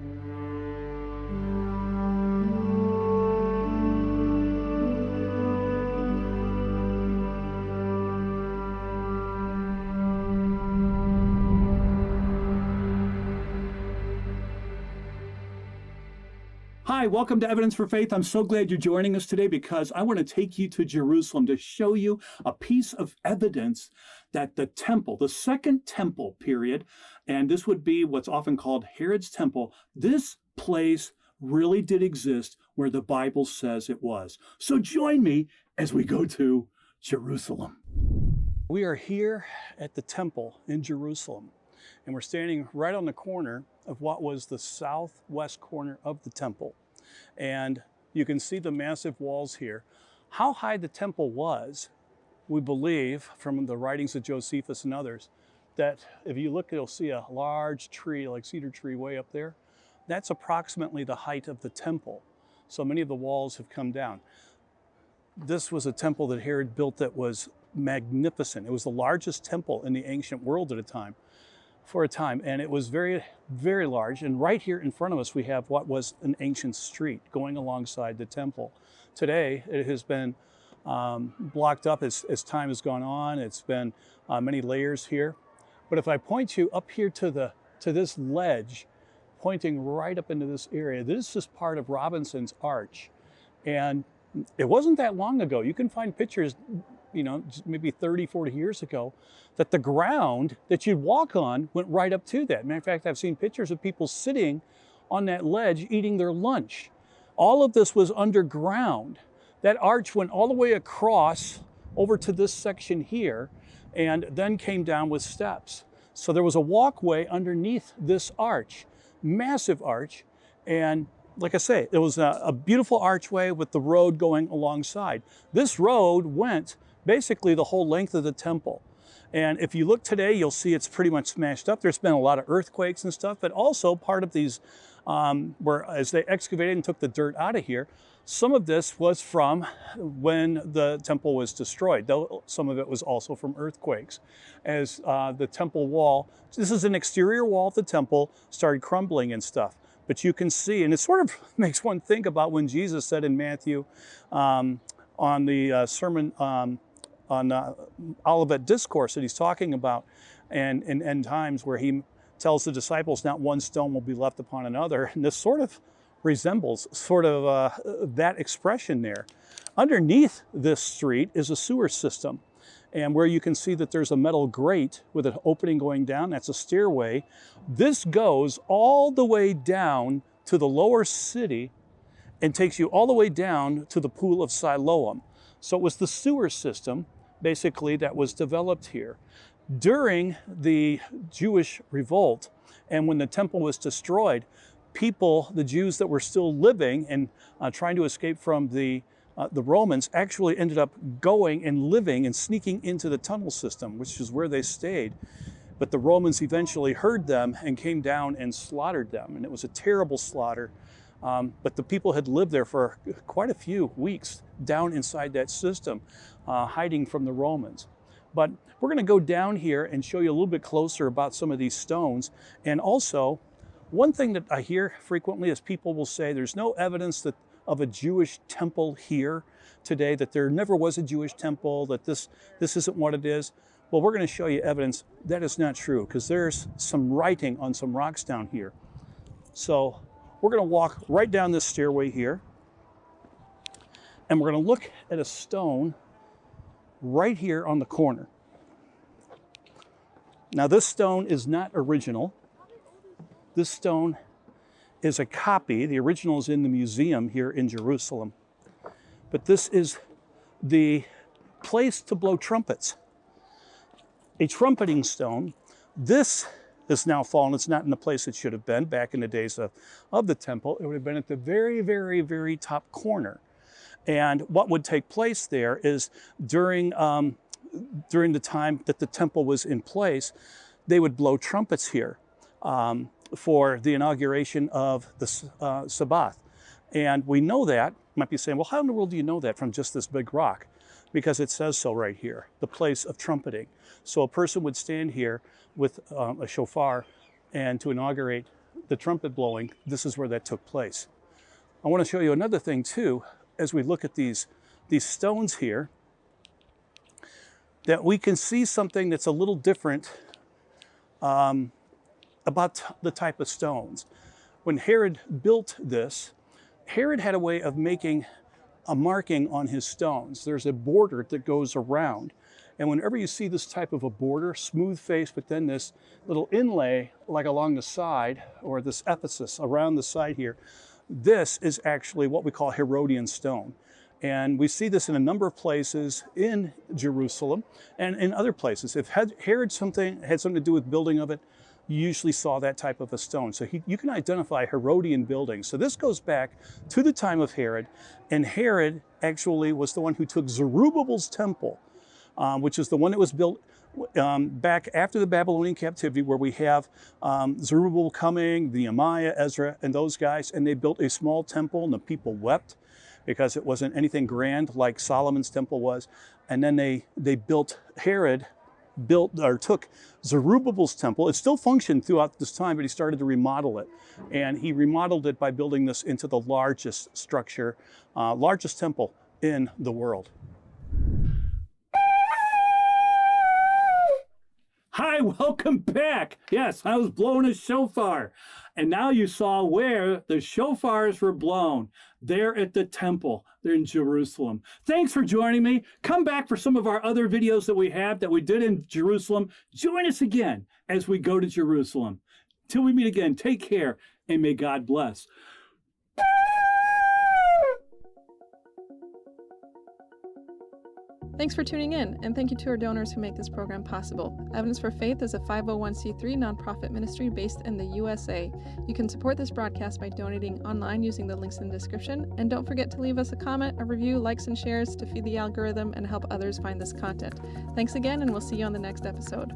Hi, welcome to Evidence for Faith. I'm so glad you're joining us today because I want to take you to Jerusalem to show you a piece of evidence that the temple, the second temple period, and this would be what's often called Herod's temple, this place really did exist where the Bible says it was. So join me as we go to Jerusalem. We are here at the temple in Jerusalem, and we're standing right on the corner of what was the southwest corner of the temple. And you can see the massive walls here. How high the temple was, we believe from the writings of Josephus and others, that if you look, you'll see a large tree, like cedar tree way up there. That's approximately the height of the temple. So many of the walls have come down. This was a temple that Herod built that was magnificent. It was the largest temple in the ancient world at a time. For a time, and it was very, very large. And right here in front of us, we have what was an ancient street going alongside the temple. Today, it has been blocked up as time has gone on. It's been many layers here. But if I point you up here to this ledge, pointing right up into this area, this is part of Robinson's Arch. And it wasn't that long ago. You can find pictures, you know, maybe 30, 40 years ago, that the ground that you'd walk on went right up to that. Matter of fact, I've seen pictures of people sitting on that ledge eating their lunch. All of this was underground. That arch went all the way across over to this section here and then came down with steps. So there was a walkway underneath this arch, massive arch. And like I say, it was a beautiful archway with the road going alongside. This road went basically the whole length of the temple. And if you look today, you'll see it's pretty much smashed up. There's been a lot of earthquakes and stuff, but also part of these, where as they excavated and took the dirt out of here, some of this was from when the temple was destroyed, though some of it was also from earthquakes. As the temple wall, this is an exterior wall of the temple, started crumbling and stuff. But you can see, and it sort of makes one think about when Jesus said in Matthew on the sermon on Olivet Discourse that he's talking about, and in end times, where he tells the disciples not one stone will be left upon another. And this sort of resembles that expression there. Underneath this street is a sewer system, and where you can see that there's a metal grate with an opening going down, that's a stairway. This goes all the way down to the lower city and takes you all the way down to the pool of Siloam. So it was the sewer system, basically, that was developed here. During the Jewish revolt, and when the temple was destroyed, people, the Jews that were still living and trying to escape from the Romans, actually ended up going and living and sneaking into the tunnel system, which is where they stayed. But the Romans eventually heard them and came down and slaughtered them. And it was a terrible slaughter. But the people had lived there for quite a few weeks down inside that system, hiding from the Romans. But we're going to go down here and show you a little bit closer about some of these stones. And also, one thing that I hear frequently is people will say there's no evidence of a Jewish temple here today, that there never was a Jewish temple, that this isn't what it is. Well, we're going to show you evidence that is not true, because there's some writing on some rocks down here. So we're going to walk right down this stairway here, and we're going to look at a stone right here on the corner. Now, this stone is not original. This stone is a copy. The original is in the museum here in Jerusalem. But this is the place to blow trumpets. A trumpeting stone. This is now fallen. It's not in the place it should have been back in the days of the temple. It would have been at the very, very, very top corner. And what would take place there is during the time that the temple was in place, they would blow trumpets here for the inauguration of the Shabbat. And we know that. You might be saying, well, how in the world do you know that from just this big rock? Because it says so right here, the place of trumpeting. So a person would stand here with a shofar and to inaugurate the trumpet blowing, this is where that took place. I want to show you another thing too, as we look at these stones here, that we can see something that's a little different about the type of stones. When Herod built this, Herod had a way of making a marking on his stones. There's a border that goes around. And whenever you see this type of a border, smooth face, but then this little inlay like along the side, or this ephesus around the side here, this is actually what we call Herodian stone. And we see this in a number of places in Jerusalem and in other places. If Herod had something to do with building of it, you usually saw that type of a stone. So you can identify Herodian buildings. So this goes back to the time of Herod, and Herod actually was the one who took Zerubbabel's temple, which is the one that was built back after the Babylonian captivity, where we have Zerubbabel coming, Nehemiah, Ezra, and those guys, and they built a small temple, and the people wept because it wasn't anything grand like Solomon's temple was. And then Herod took Zerubbabel's temple. It still functioned throughout this time, but he started to remodel it. And he remodeled it by building this into the largest structure, largest temple in the world. Hi, welcome back. Yes, I was blowing a shofar. And now you saw where the shofars were blown. There at the temple. They're in Jerusalem. Thanks for joining me. Come back for some of our other videos that we have that we did in Jerusalem. Join us again as we go to Jerusalem. Till we meet again, take care and may God bless. Thanks for tuning in, and thank you to our donors who make this program possible. Evidence for Faith is a 501c3 nonprofit ministry based in the USA. You can support this broadcast by donating online using the links in the description, and don't forget to leave us a comment, a review, likes, and shares to feed the algorithm and help others find this content. Thanks again, and we'll see you on the next episode.